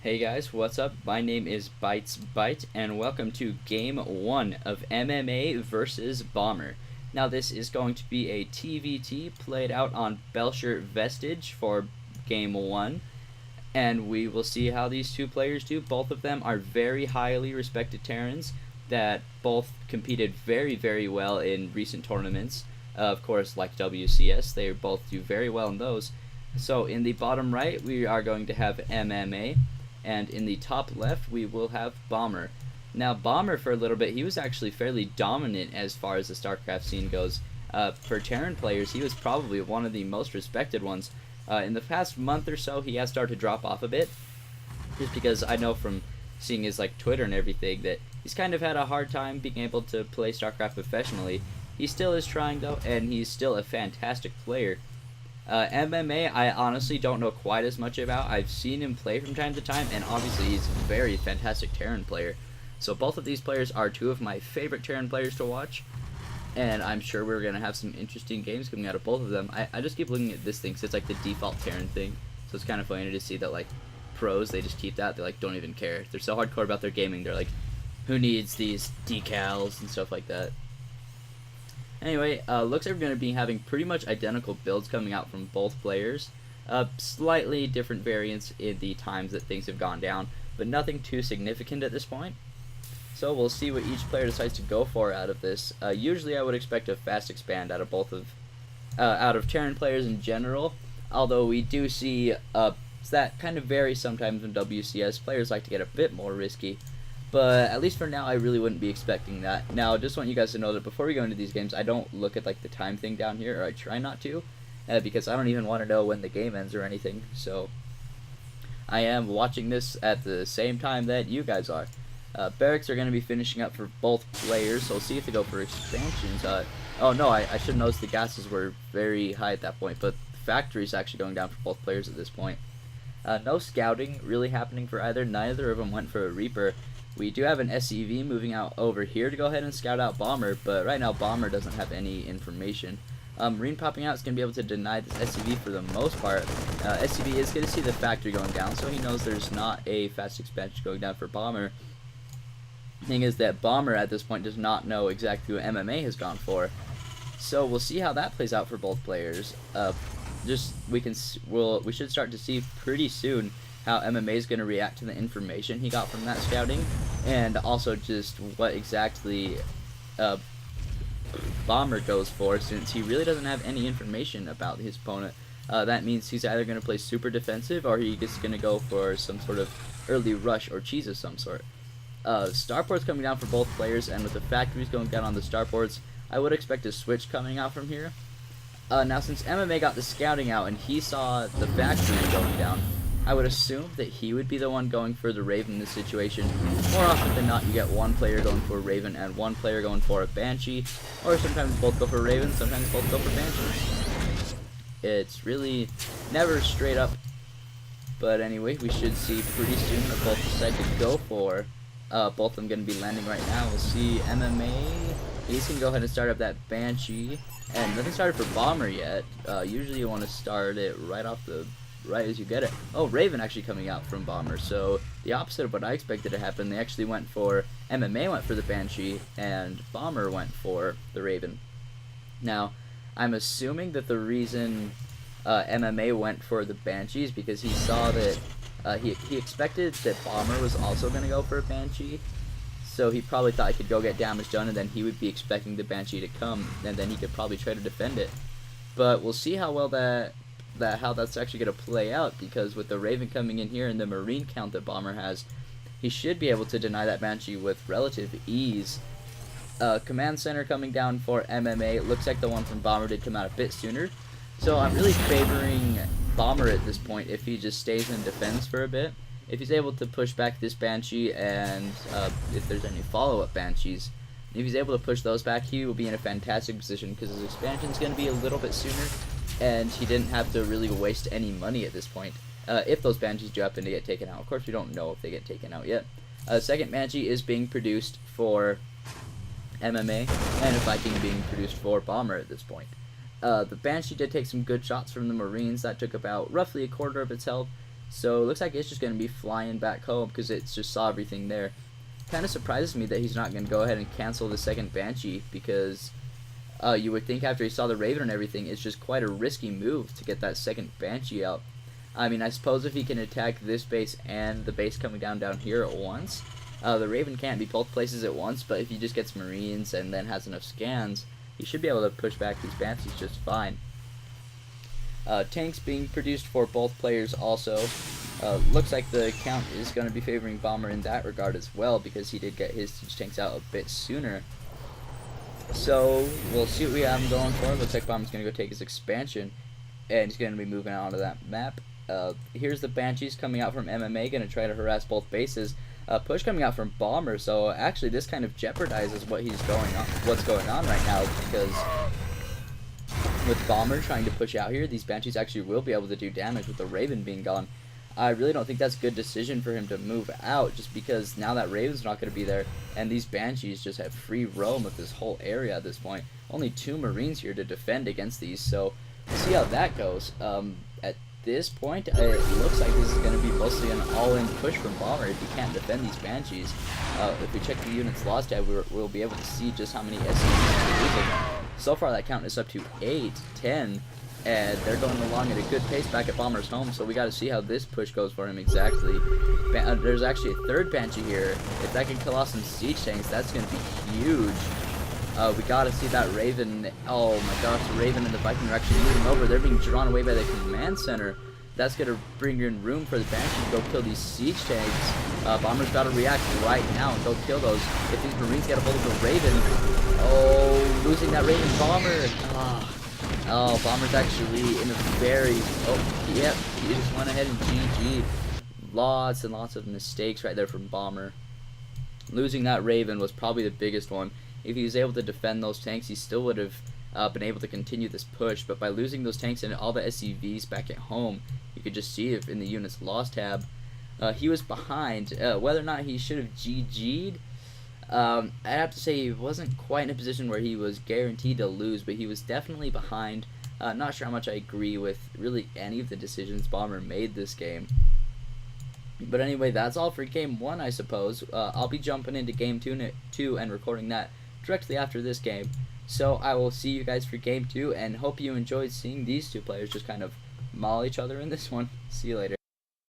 Hey guys, what's up? My name is Bytes Byte, and welcome to Game 1 of MMA versus Bomber. Now this is going to be a TvT played out on Belcher Vestige for Game 1, and we will see how these two players do. Both of them are very highly respected Terrans that both competed very well in recent tournaments. Of course, like WCS, they both do very well in those. So in the bottom right, we are going to have MMA. And in the top left, we will have Bomber. Now, Bomber, for a little bit, he was actually fairly dominant as far as the StarCraft scene goes. For Terran players, he was probably one of the most respected ones. In the past month or so, he has started to drop off a bit, just because I know from seeing his Twitter and everything that he's kind of had a hard time being able to play StarCraft professionally. He still is trying, though, and he's still a fantastic player. MMA, I honestly don't know quite as much about. I've seen him play from time to time, and obviously he's a very fantastic Terran player. So both of these players are two of my favorite Terran players to watch, and I'm sure we're going to have some interesting games coming out of both of them. I just keep looking at this thing, because it's like the default Terran thing, so it's kind of funny to see that pros, they just keep that. They don't even care. They're so hardcore about their gaming, they're like, who needs these decals and stuff like that. Anyway, looks like we're going to be having pretty much identical builds coming out from both players. Slightly different variants in the times that things have gone down, but nothing too significant at this point. So we'll see what each player decides to go for out of this. Usually I would expect a fast expand out of Terran players in general, although we do see that kind of varies sometimes in WCS. Players like to get a bit more risky. But at least for now, I really wouldn't be expecting that. Now, just want you guys to know that before we go into these games, I don't look at the time thing down here, or I try not to, because I don't even want to know when the game ends or anything. So I am watching this at the same time that you guys are. Barracks are going to be finishing up for both players, so we'll see if they go for expansions. Oh no, I should notice the gases were very high at that point, but the factory's actually going down for both players at this point. No scouting really happening for either. Neither of them went for a Reaper. We do have an SCV moving out over here to go ahead and scout out Bomber, but right now Bomber doesn't have any information. Marine popping out is going to be able to deny this SCV for the most part. SCV is going to see the factory going down, so he knows there's not a fast expansion going down for Bomber. The thing is that Bomber at this point does not know exactly what MMA has gone for, so we'll see how that plays out for both players. We should start to see pretty soon how MMA is going to react to the information he got from that scouting, and also just what exactly Bomber goes for, since he really doesn't have any information about his opponent. That means he's either going to play super defensive, or he's just going to go for some sort of early rush or cheese of some sort. Starports coming down for both players, and with the factories going down on the starports, I would expect a switch coming out from here. Now, since MMA got the scouting out and he saw the factory going down, I would assume that he would be the one going for the Raven in this situation. More often than not, you get one player going for a Raven and one player going for a Banshee, or sometimes both go for Raven, sometimes both go for Banshees. It's really never straight up, but anyway, we should see pretty soon that both decide to go for. Both of them going to be landing right now. We'll see MMA. He's going to go ahead and start up that Banshee, and nothing started for Bomber yet. Usually you want to start it right as you get it. Oh, Raven actually coming out from Bomber, so the opposite of what I expected to happen. They actually went for, MMA went for the Banshee, and Bomber went for the Raven. Now, I'm assuming that the reason MMA went for the Banshee is because he saw that, he expected that Bomber was also going to go for a Banshee, so he probably thought he could go get damage done, and then he would be expecting the Banshee to come, and then he could probably try to defend it. But we'll see how well how that's actually going to play out, because with the Raven coming in here and the Marine count that Bomber has, he should be able to deny that Banshee with relative ease. Command Center coming down for MMA. It looks like the one from Bomber did come out a bit sooner, so I'm really favoring Bomber at this point if he just stays in defense for a bit. If he's able to push back this Banshee, and if there's any follow-up Banshees, if he's able to push those back, he will be in a fantastic position, because his expansion is going to be a little bit sooner, and he didn't have to really waste any money at this point. If those Banshees do happen to get taken out. Of course, we don't know if they get taken out yet. Second Banshee is being produced for MMA, and a Viking being produced for Bomber at this point. The Banshee did take some good shots from the Marines. That took about roughly a quarter of its health, So it looks like it's just going to be flying back home because it just saw everything there. Kind of surprises me that he's not going to go ahead and cancel the second Banshee, because you would think after he saw the Raven and everything, it's just quite a risky move to get that second Banshee out. I mean, I suppose if he can attack this base and the base coming down here at once, the Raven can't be both places at once, but if he just gets Marines and then has enough scans, he should be able to push back these Banshees just fine. Tanks being produced for both players also. Looks like the count is going to be favoring Bomber in that regard as well, because he did get his siege tanks out a bit sooner. So we'll see what we have him going for. Looks like Bomber's going to go take his expansion, and he's going to be moving on to that map. Here's the Banshees coming out from MMA, going to try to harass both bases. Push coming out from Bomber, so actually this kind of jeopardizes what's going on right now, because with Bomber trying to push out here, these Banshees actually will be able to do damage with the Raven being gone. I really don't think that's a good decision for him to move out, just because now that Raven's not going to be there, and these Banshees just have free roam of this whole area at this point. Only 2 Marines here to defend against these, so we'll see how that goes. At this point, it looks like this is going to be mostly an all-in push from Bomber if he can't defend these Banshees. If we check the unit's loss tab, we'll be able to see just how many SCVs they're losing. So far, that count is up to 8, 10, and they're going along at a good pace back at Bomber's home, so we got to see how this push goes for him exactly. There's actually a third Banshee here. If that can kill off some siege tanks, that's going to be huge. We got to see that Raven. Oh my gosh, the Raven and the Viking are actually moving over. They're being drawn away by the command center. That's going to bring in room for the Banshee to go kill these siege tanks. Bomber's got to react right now and go kill those. If these Marines get a hold of the Raven, oh, losing that Raven Bomber. Oh, Bomber's actually in a very... Oh, yep, he just went ahead and GG'd. Lots and lots of mistakes right there from Bomber. Losing that Raven was probably the biggest one. If he was able to defend those tanks, he still would have been able to continue this push. But by losing those tanks and all the SCVs back at home, you could just see if in the unit's loss tab, he was behind. Whether or not he should have GG'd, I'd have to say he wasn't quite in a position where he was guaranteed to lose, but he was definitely behind. Not sure how much I agree with really any of the decisions Bomber made this game. But anyway, that's all for Game 1, I suppose. I'll be jumping into Game 2 and recording that directly after this game. So I will see you guys for Game 2, and hope you enjoyed seeing these two players just kind of maul each other in this one. See you later.